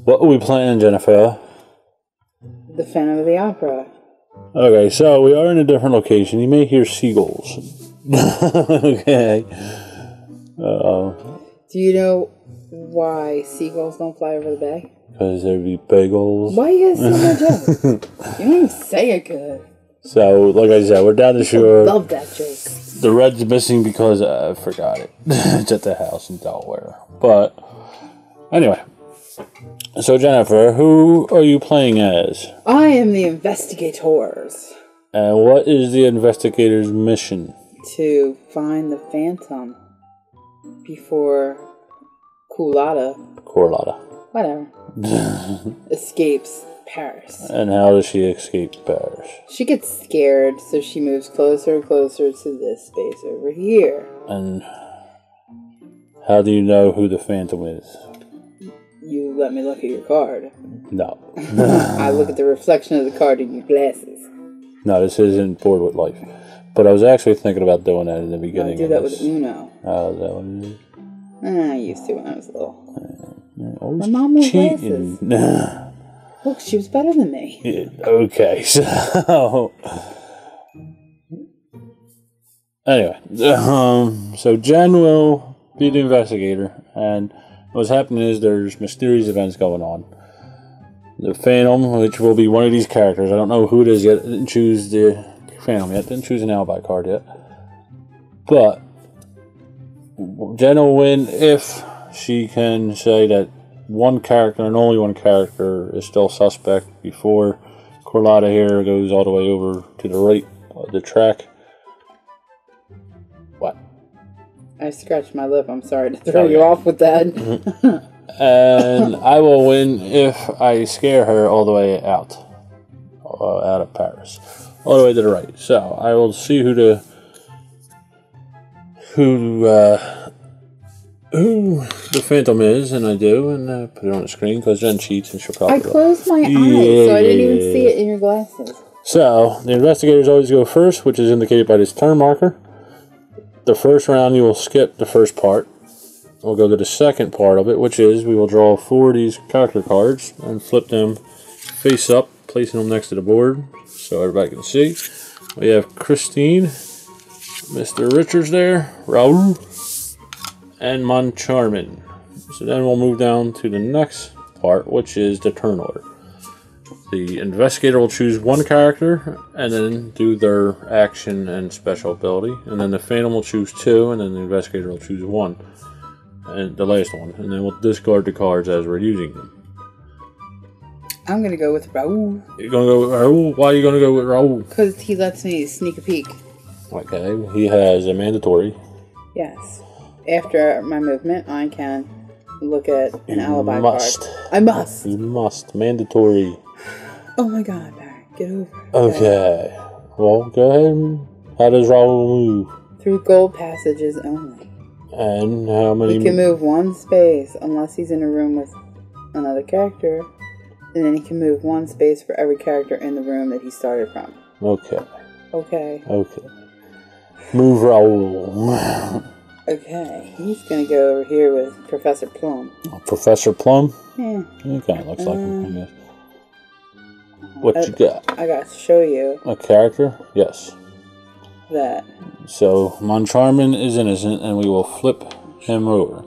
What are we playing, Jennifer? The Phantom of the Opera. Okay, so we are in a different location. You may hear seagulls. Okay. Do you know why seagulls don't fly over the bay? Because there'd be bagels. Why you gotta say my joke? You don't even say it good. So, like I said, we're down the shore. I love that joke. The red's missing because I forgot it. It's at the house in Delaware. But, anyway. So, Jennifer, who are you playing as? I am the investigators. And what is the investigator's mission? To find the Phantom before Corlata, whatever, escapes Paris. And how does she escape Paris? She gets scared, so she moves closer and closer to this space over here. And how do you know who the Phantom is? You let me look at your card. No. I look at the reflection of the card in your glasses. No, this isn't Bored with Life. But I was actually thinking about doing that in the beginning. I do that with Uno. Oh, is that what it is? I used to when I was little. My mom wore cheating. Look, she was better than me. Yeah, okay, so... Anyway, so Jen will be the investigator, and what's happening is there's mysterious events going on. The Phantom, which will be one of these characters, I don't know who it is yet, I didn't choose the Phantom yet, didn't choose an alibi card yet, but Jen will win if she can say that one character and only one character is still suspect before Corlata here goes all the way over to the right of the track. What? I scratched my lip. I'm sorry to throw you off with that. And I will win if I scare her all the way out of Paris, all the way to the right. So I will see who the Phantom is, and I do, and put it on the screen because Jen cheats and she'll probably. I closed my eyes, so I didn't even see it in your glasses. So the investigators always go first, which is indicated by this turn marker. The first round, you will skip the first part. We'll go to the second part of it, which is we will draw 4 of these character cards and flip them face up, placing them next to the board so everybody can see. We have Christine, Mr. Richards there, Raoul, and Moncharmin. So then we'll move down to the next part, which is the turn order. The investigator will choose one character and then do their action and special ability, and then the Phantom will choose 2, and then the investigator will choose 1, and the last one, and then we'll discard the cards as we're using them. I'm gonna go with Raoul. You're gonna go with Raoul? Why are you gonna go with Raoul? Because he lets me sneak a peek. Okay, he has a mandatory. Yes. After my movement, I can look at an alibi card. I must. You must. Mandatory. Oh my god, Barry. Get over it. Okay. Well, go ahead. How does Raoul move? Through gold passages only. And how many... He can move 1 space unless he's in a room with another character. And then he can move 1 space for every character in the room that he started from. Okay. Okay. Okay. Move Raoul. Okay. He's going to go over here with Professor Plum. Professor Plum? Yeah. Okay, looks like him, I guess. What you got? I got to show you. A character? Yes. That. So, Moncharmin is innocent, and we will flip him over.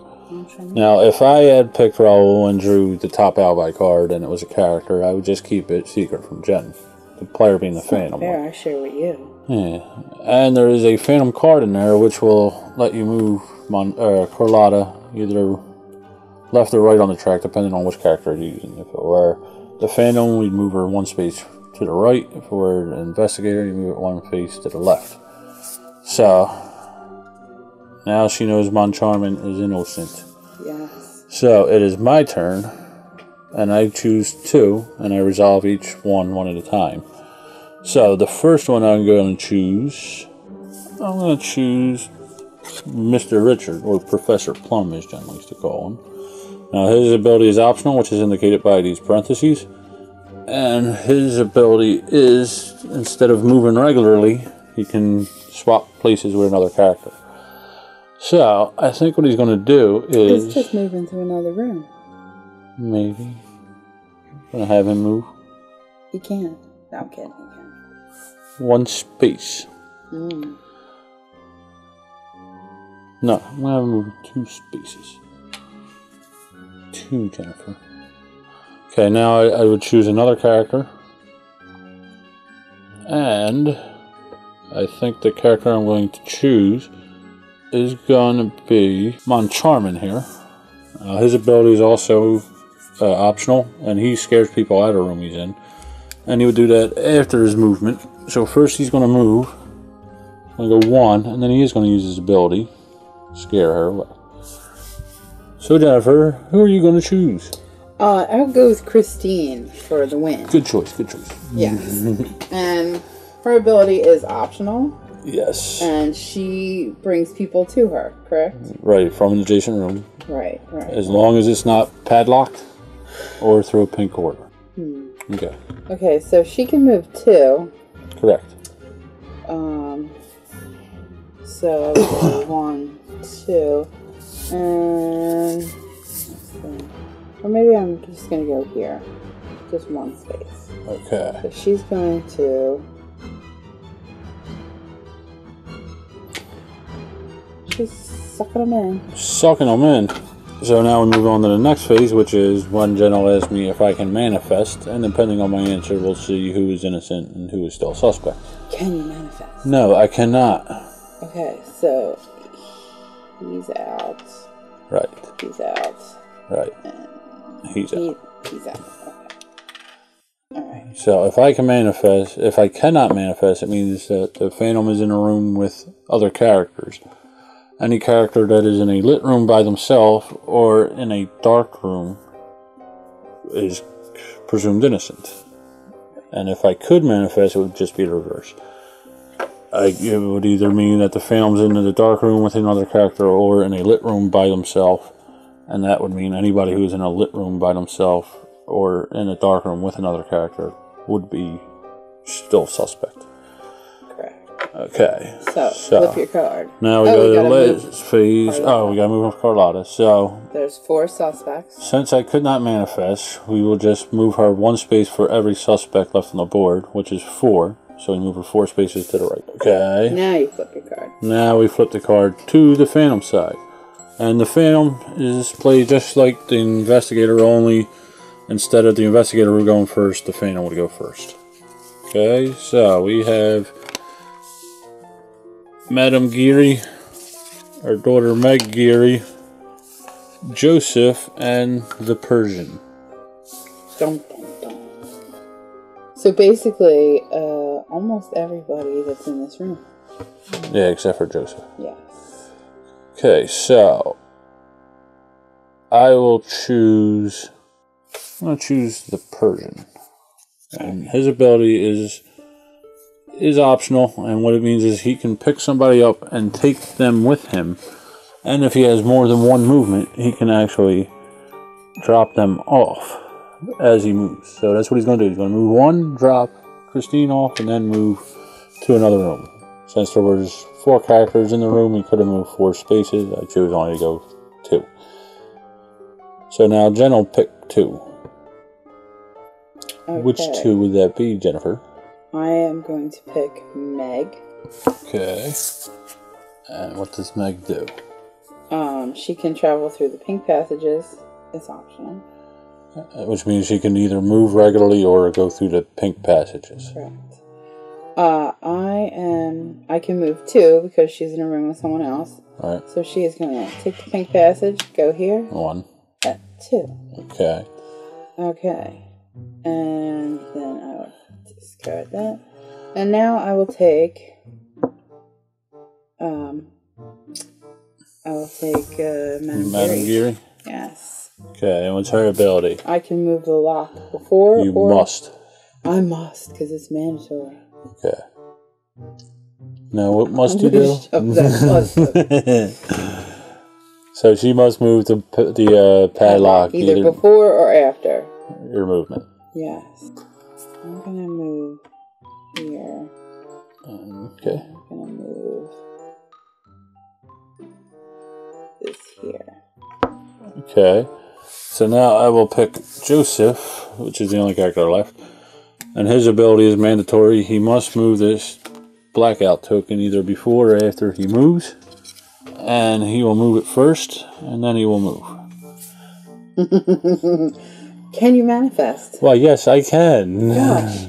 Now, if I had picked Raoul and drew the top alibi card and it was a character, I would just keep it secret from Jen. The player being the Phantom. Fair, I share with you. Yeah. And there is a Phantom card in there which will let you move Corlata either left or right on the track, depending on which character you're using. If it were the Phantom, we'd move her 1 space to the right. If it were the investigator, you move it 1 space to the left. So, now she knows Moncharmin is innocent. Yes. So, it is my turn, and I choose 2, and I resolve each one at a time. So, the first one I'm going to choose Mr. Richard, or Professor Plum, as Jen likes to call him. Now, his ability is optional, which is indicated by these parentheses. And his ability is, instead of moving regularly, he can swap places with another character. So, I think what he's going to do is... It's just moving to another room. Maybe. Gonna have him move. He can. No, I'm kidding. He can. 1 space. Mm. No, I'm gonna have him move 2 spaces. 2, Jennifer. Okay, now I would choose another character. And I think the character I'm going to choose is going to be Moncharmin here. His ability is also optional, and he scares people out of the room he's in. And he would do that after his movement. So first he's going to move. I'm going to go 1, and then he is going to use his ability. Scare her away. So Jennifer, who are you going to choose? I'll go with Christine for the win. Good choice, good choice. Yes. And her ability is optional. Yes. And she brings people to her, correct? Right, from an adjacent room. Right. As long as it's not padlocked or through a pink corridor. Okay. Okay, so she can move 2. Correct. So I would go 1, 2, and or maybe I'm just gonna go here, just 1 space. Okay. So she's going to just sucking them in. Sucking them in. So now we move on to the next phase, which is when Jen will ask me if I can manifest, and depending on my answer, we'll see who is innocent and who is still suspect. Can you manifest? No, I cannot. Okay, so he's out. Right. He's out. Right. And he's out. He's out. Okay. Alright. So if I can manifest, if I cannot manifest, it means that the Phantom is in a room with other characters. Any character that is in a lit room by themselves or in a dark room is presumed innocent. And if I could manifest, it would just be the reverse. It would either mean that the Phantom's in the dark room with another character or in a lit room by themselves. And that would mean anybody who's in a lit room by themselves or in a dark room with another character would be still suspect. Correct. Okay. So flip your card. Now we go to the last phase. Oh, we gotta move on to Carlotta. So there's 4 suspects. Since I could not manifest, we will just move her 1 space for every suspect left on the board, which is 4. So we move her 4 spaces to the right. Okay. Now you flip your card. Now we flip the card to the Phantom side. And the Phantom is played just like the Investigator, only instead of the Investigator going first, the Phantom would go first. Okay, so we have Madame Geary, our daughter Meg Geary, Joseph, and the Persian. Dun, dun, dun. So basically, almost everybody that's in this room. Yeah, except for Joseph. Yes. Okay, so I will choose. I'm going to choose the Persian, and his ability is optional, and what it means is he can pick somebody up and take them with him, and if he has more than 1 movement, he can actually drop them off as he moves. So that's what he's going to do. He's going to move 1, drop Christine off, and then move to another room. Since there was 4 characters in the room, he could have moved 4 spaces. I chose only to go 2. So now Jen will pick 2. Okay. Which 2 would that be, Jennifer? I am going to pick Meg. Okay. And what does Meg do? She can travel through the pink passages. It's optional. Which means she can either move regularly or go through the pink passages. Correct. I can move 2 because she's in a room with someone else. All right. So she is going to take the pink passage, go here. 1. At 2. Okay. Okay. And then I will discard that. And now I will take Madame Geary? Yes. Okay, and what's her ability? I can move the lock before You must. I must, because it's mandatory. Okay. Now, what must you do? So she must move the padlock either before or after your movement. Yes. I'm gonna move here. Okay. I'm gonna move this here. Okay. So now I will pick Joseph, which is the only character left. And his ability is mandatory. He must move this blackout token either before or after he moves. And he will move it first, and then he will move. Can you manifest? Well, yes, I can. Gosh.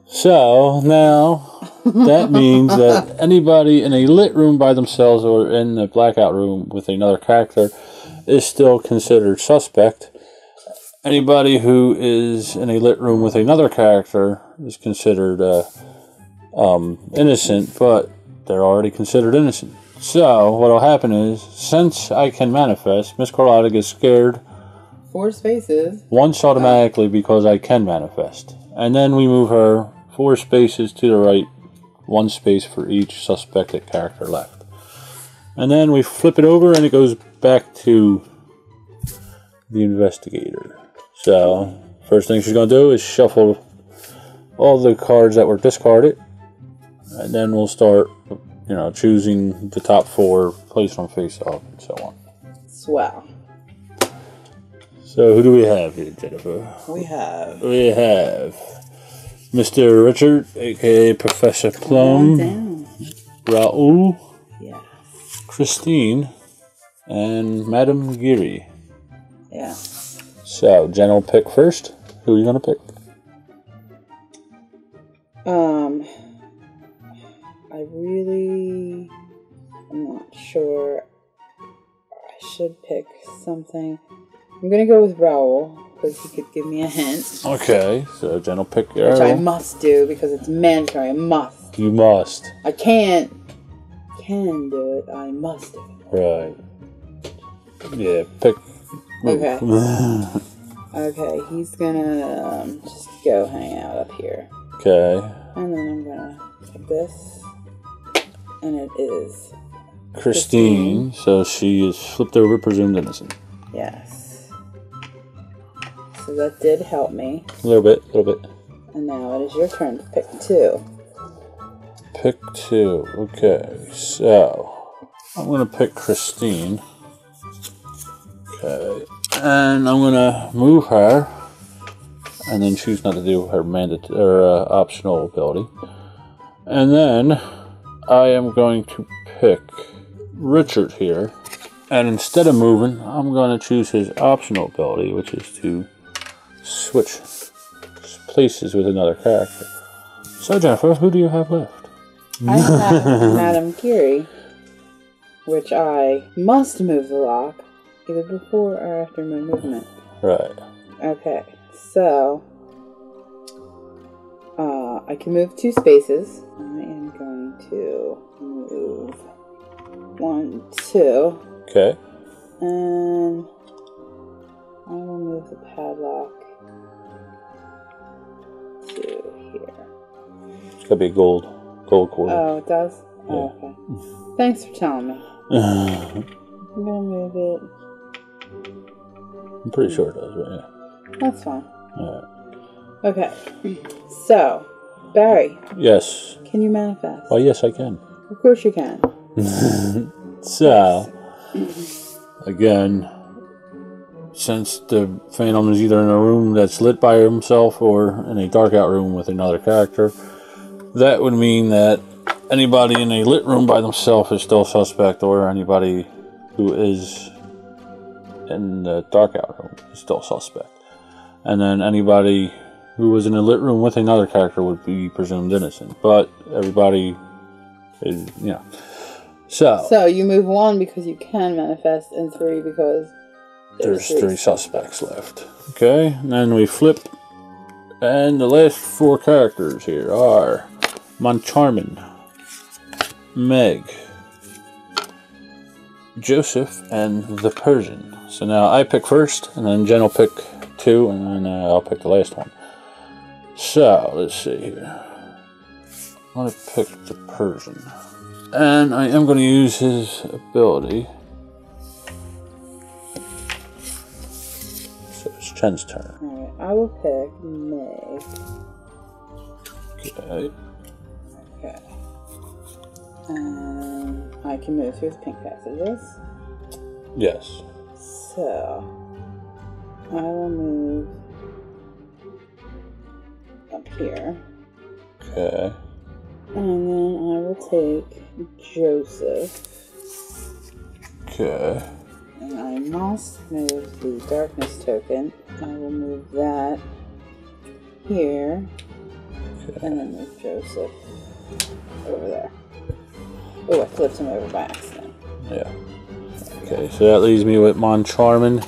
So now that means that anybody in a lit room by themselves or in the blackout room with another character is still considered suspect. Anybody who is in a lit room with another character is considered innocent, but they're already considered innocent. So what will happen is, since I can manifest, Miss Carlotta gets scared 4 spaces. once automatically because I can manifest. And then we move her 4 spaces to the right, 1 space for each suspected character left. And then we flip it over and it goes back to the investigator. So, first thing she's going to do is shuffle all the cards that were discarded. And then we'll start, choosing the top 4, place them face up, and so on. Swell. So, who do we have here, Jennifer? We have Mr. Richard, aka Professor Plum, Raoul, yeah, Christine, and Madame Geary. Yeah. So, Jen will pick first. Who are you going to pick? I really am not sure. I should pick something. I'm going to go with Raoul, because he could give me a hint. Okay, so Jen will pick Which Raoul. I must do, because it's mandatory. I must. You must. I can do it. I must do it. Right. Yeah, pick. Okay. Okay, he's gonna just go hang out up here. Okay. And then I'm gonna pick this. And it is Christine. So she is flipped over, presumed innocent. Yes. So that did help me. A little bit. And now it is your turn to pick 2. Pick 2. Okay, so I'm going to pick Christine. Okay. And I'm going to move her. And then choose not to do her optional ability. And then I am going to pick Richard here. And instead of moving, I'm going to choose his optional ability, which is to switch places with another character. So, Jennifer, who do you have left? I have Madame Geary, which I must move the lock either before or after my movement. Right. Okay, so I can move 2 spaces. I am going to move 1, 2. Okay. And I will move the padlock to here. It's got to be gold quarter. Oh, it does? Yeah. Oh, okay. Thanks for telling me. I'm going to move it. I'm pretty sure it does, but yeah. That's fine. Alright. Okay. So, Barry. Yes. Can you manifest? Oh, yes, I can. Of course you can. So, again, since the Phantom is either in a room that's lit by himself or in a dark out room with another character, that would mean that anybody in a lit room by themselves is still suspect, or anybody who is in the dark out room is still suspect. And then anybody who was in a lit room with another character would be presumed innocent. But everybody is, So you move 1 because you can manifest, and 3 because there's 3 suspects left. Okay, and then we flip. And the last 4 characters here are Moncharmin, Meg, Joseph, and the Persian. So now I pick first, and then Jen will pick 2, and then I'll pick the last one. So, let's see here. I'm going to pick the Persian. And I am going to use his ability. So it's Jen's turn. Alright, I will pick Meg. Okay. Okay. And I can move through the pink passages. Yes. So, I will move up here. Okay. And then I will take Joseph. Okay. And I must move the darkness token. I will move that here. Okay. And then move Joseph over there. Oh, I flipped him over by accident. Yeah. Okay, so that leaves me with Moncharmin.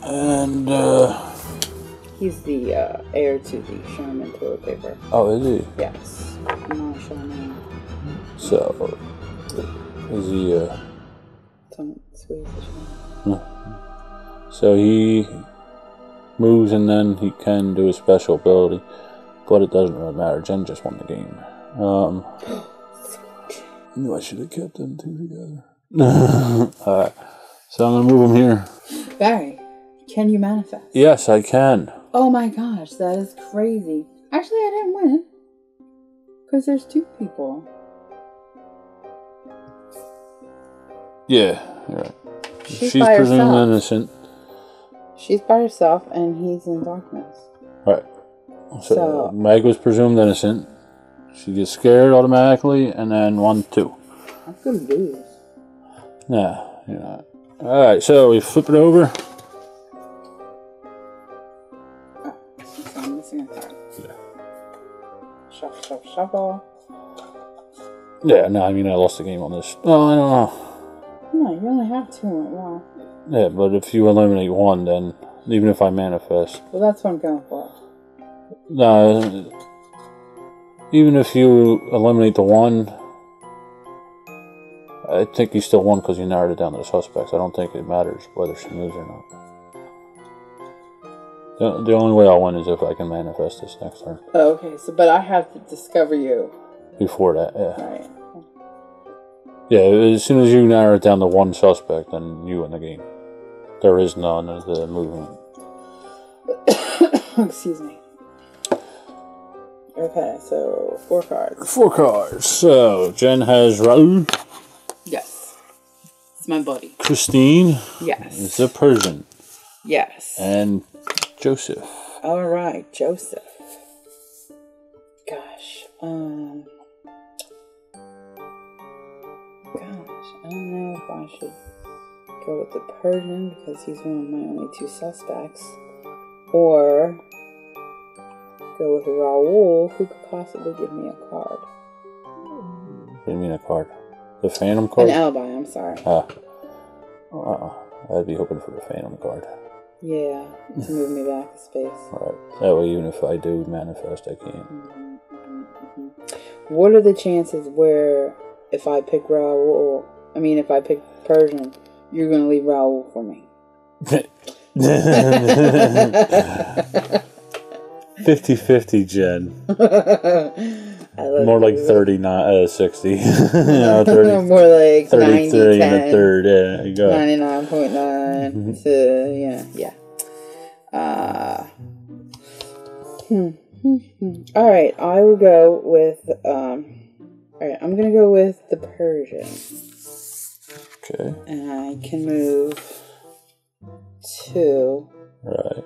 And, He's the heir to the Shaman toilet paper. oh, is he? Yes. Moncharmin. So, is he, Don't squeeze the Shaman. no. So he moves and then he can do a special ability. But it doesn't really matter. Jen just won the game. Knew I should have kept them two together. Alright. So I'm going to move them here. Barry, can you manifest? Yes, I can. Oh my gosh, that is crazy. Actually, I didn't win. Because there's two people. Yeah, you're right. She's She's by presumed herself. innocent. She's by herself and he's in darkness. Right. So Meg was presumed innocent. She gets scared automatically and then 1-2. I'm gonna lose. Nah, you're not. Alright, so we flip it over. Oh, so I'm missing a card. Yeah. Shuffle, shuffle, shuffle. Yeah, no, I mean, I lost the game on this. Oh, I don't know. No, you only have two right now. Yeah, but if you eliminate one, then even if I manifest. Well, that's what I'm going for. No, even if you eliminate the one, I think you still won because you narrowed it down to the suspects. I don't think it matters whether she moves or not. The only way I'll win is if I can manifest this next turn. Oh, okay, so, but I have to discover you. Before that, yeah. Right. Yeah, as soon as you narrow it down to one suspect, then you win the game. There is none of the movement. Excuse me. Okay, so 4 cards. 4 cards. So, Jen has Raoul. Yes. It's my buddy. Christine. Yes. The Persian. Yes. And Joseph. Alright, Joseph. Gosh, I don't know if I should go with the Persian because he's one of my only 2 suspects, or go with Raoul, who could possibly give me a card. What do you mean a card? The Phantom card? An alibi, I'm sorry. I'd be hoping for the Phantom card. Yeah, to move me back a space. Alright. That way, even if I do manifest, I can't. What are the chances where if I pick Raoul, if I pick Persian, you're going to leave Raoul for me? 50-50, Jen. More like 39, 60. 30, more like 33 90, and a third. Yeah, you go. 99.9 to, yeah. Alright, I will go with, alright, I'm going to go with the Persian. Okay. And I can move 2. Right.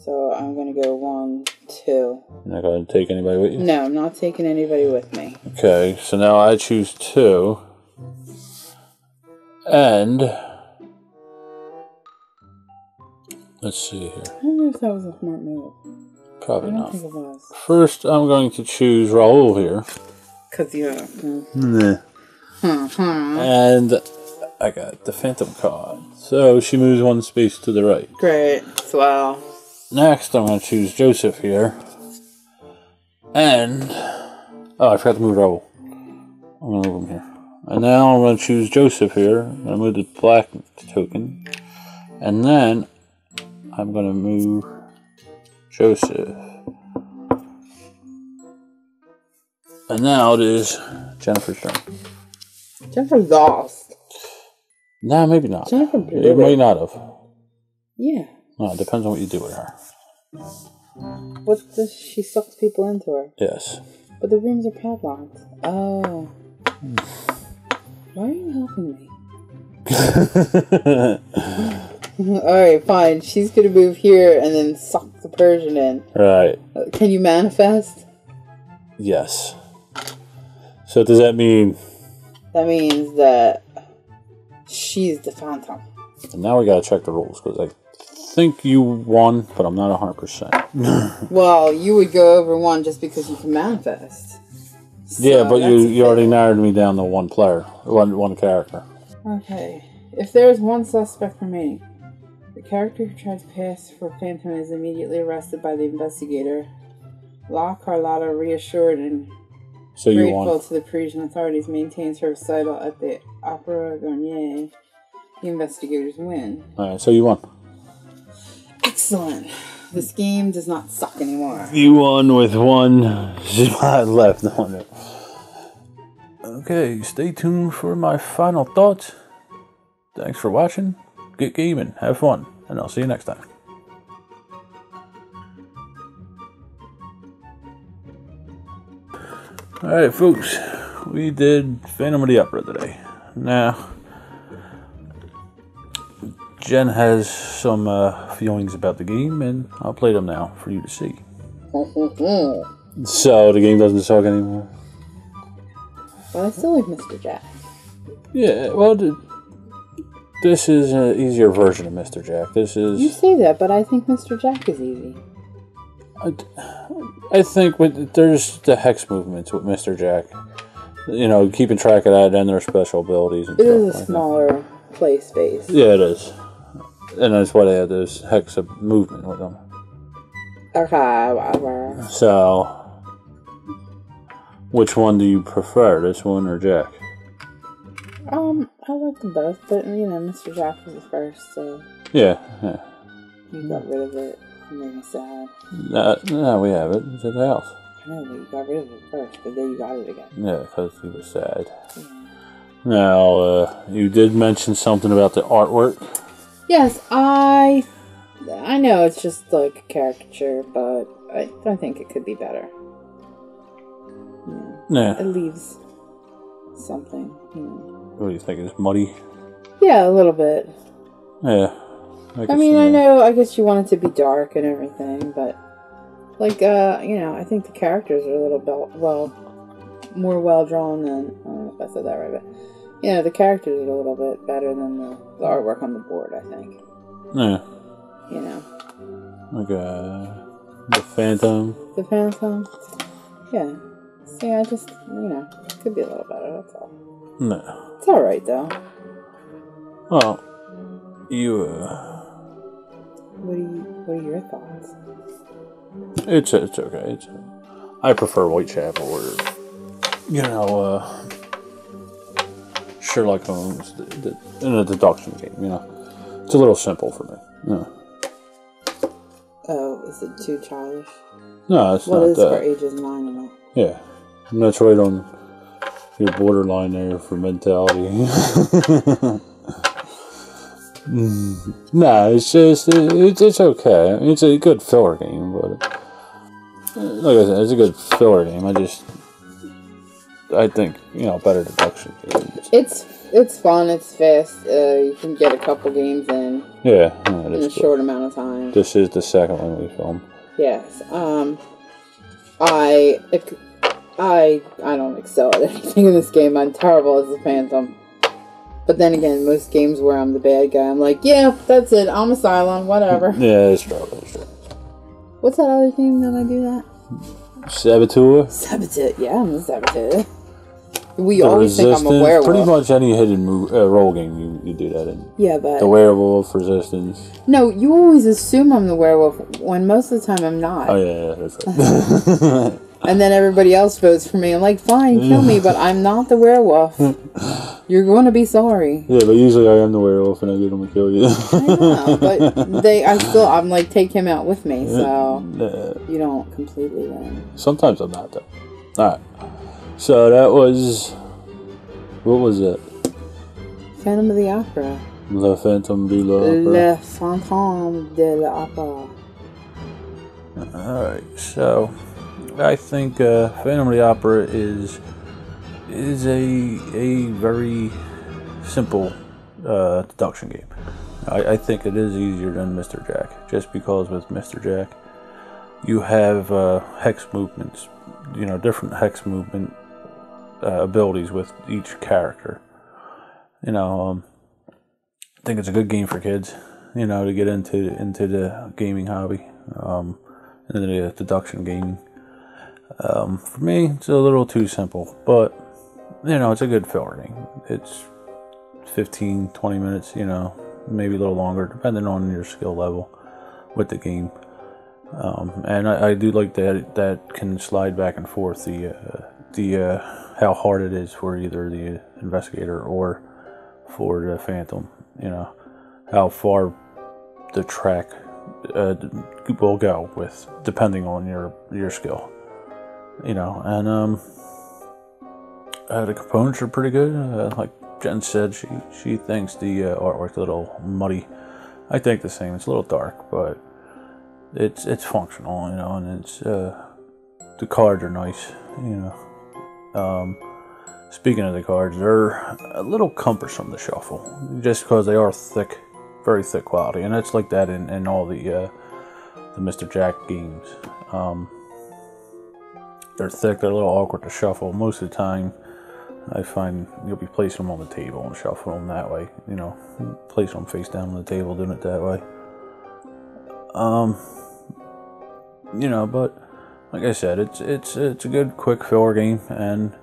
So I'm going to go 1, 2. You're not going to take anybody with you? No, I'm not taking anybody with me. Okay, so now I choose 2. And let's see here. I don't know if that was a smart move. Probably I don't not. think it was. First, I'm going to choose Raoul here. Because you're... Nah. And I got the Phantom card. So she moves 1 space to the right. Great. Swell. Next, I'm going to choose Joseph here. And... oh, I forgot to move Raoul. I'm going to move him here. And now I'm going to choose Joseph here. I'm going to move the black token. And then I'm going to move Joseph. And now it is Jennifer's turn. Jennifer lost. Nah, maybe not. Jennifer blew It may not have. Yeah. No, it depends on what you do with her. What does she sucks people into her? Yes. But the rooms are padlocked. Oh. Why are you helping me? Alright, fine. She's gonna move here and then suck the Persian in. Right. Can you manifest? Yes. So does that mean... That means that she's the Phantom. And now we gotta check the rules, because I think you won, but I'm not 100%. Well, you would go over one just because you can manifest. So yeah, but you already narrowed me down to one player. One character. Okay. If there is one suspect remaining, the character who tried to pass for Phantom is immediately arrested by the investigator. La Carlotta, reassured and grateful to the Parisian authorities, maintains her recital at the Opera Garnier. The investigators win. Alright, so you won. Excellent. This game does not suck anymore. You won with one spot left. No. Okay, stay tuned for my final thoughts. Thanks for watching. Get gaming, have fun, and I'll see you next time. Alright folks, we did Phantom of the Opera today. Now, Jen has some feelings about the game, and I'll play them now for you to see. So, the game doesn't suck anymore? Well, I still like Mr. Jack. Yeah, well, this is an easier version of Mr. Jack. This is... You say that, but I think Mr. Jack is easy. I think there's the hex movements with Mr. Jack. You know, keeping track of that and their special abilities and stuff. It is a smaller play space. Yeah, it is. And that's why they have this hex of movement with them. Okay, whatever. So, which one do you prefer, this one or Jack? I like them both, but you know, Mr. Jack was the first, so. Yeah. You got rid of it. It made me sad. No, we have it. It's at the house. I know, but you got rid of it first, but then you got it again. Yeah, because he was sad. Yeah. Now, you did mention something about the artwork. Yes, I know it's just like a caricature, but I think it could be better. Yeah. It leaves something, you know. What do you think? It's muddy? Yeah, a little bit. Yeah. I mean, I know, I guess you want it to be dark and everything, but, like, you know, I think the characters are a little more well-drawn than, I don't know if I said that right, but, you know, the characters are a little bit better than the artwork on the board, I think. Yeah. You know. Like, the Phantom. The Phantom? Yeah. See, I just, you know, it could be a little better, that's all. No. It's alright, though. Well, you, What are your thoughts? It's okay. I prefer Whitechapel or, you know, Sherlock Holmes in a deduction game, you know. It's a little simple for me. Yeah. Oh, is it too childish? No, it's not that. that. For ages 9 and up. Yeah. And that's right on your borderline there for mentality. Nah, it's just, it's okay. I mean, it's a good filler game, but like I said, it's a good filler game. I think, you know, better deduction games. It's fun, it's fast, you can get a couple games in. Yeah, in a short amount of time. This is the second one we filmed. Yes, I don't excel at anything in this game. I'm terrible as a Phantom. But then again, most games where I'm the bad guy, I'm like, yeah, that's it, I'm a Cylon, whatever. Yeah, it's true. What's that other game that I do that? Saboteur? Saboteur, yeah, I'm a Saboteur. We always think I'm a werewolf. Pretty much any hidden role game you do that in. Yeah, but... The werewolf, resistance. No, you always assume I'm the werewolf, when most of the time I'm not. Oh, yeah, that's right. And then everybody else votes for me. I'm like, fine, kill me, but I'm not the werewolf. You're going to be sorry. Yeah, but usually I am the werewolf and I get them to kill you. I know, but I'm like, take him out with me, so you don't completely win. Sometimes I'm not, though. Alright. So that was... What was it? Phantom of the Opera. Le Phantom de l'Opera. Le Fantôme de l'Opera. Alright, so... I think Phantom of the Opera is a very simple deduction game. I think it is easier than Mr. Jack, just because with Mr. Jack, you have hex movements, you know, different hex movement abilities with each character. You know, I think it's a good game for kids, you know, to get into the gaming hobby, into the deduction gaming. For me, it's a little too simple, but, you know, it's a good filler game. It's 15-20 minutes, you know, maybe a little longer, depending on your skill level with the game. And I do like that can slide back and forth the how hard it is for either the investigator or for the Phantom. You know, how far the track will go with, depending on your skill. You know, and the components are pretty good. Like Jen said, she thinks the artwork's a little muddy. I think the same. It's a little dark, but it's functional, you know, and it's the cards are nice, you know. Speaking of the cards, they're a little cumbersome to shuffle, just because they are thick, very thick quality, and it's like that in all the Mr. Jack games. They're thick, they're a little awkward to shuffle. Most of the time, I find you'll be placing them on the table and shuffling them that way, you know, placing them face down on the table, doing it that way. You know, but like I said, it's a good quick filler game, and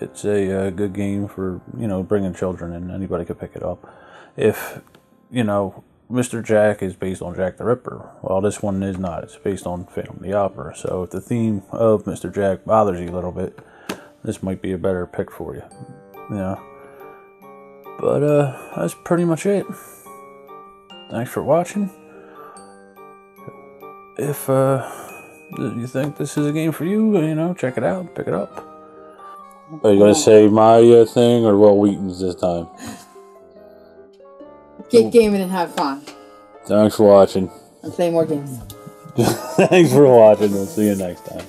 it's a good game for, you know, bringing children in. Anybody could pick it up. If, you know, Mr. Jack is based on Jack the Ripper, well, this one is not. It's based on Phantom the Opera. So if the theme of Mr. Jack bothers you a little bit, this might be a better pick for you. You know. But that's pretty much it. Thanks for watching. If you think this is a game for you, you know, check it out, pick it up. Are you going to say my thing or Will Wheaton's this time? Get gaming and have fun. Thanks for watching. And play more games. Thanks for watching. We'll see you next time.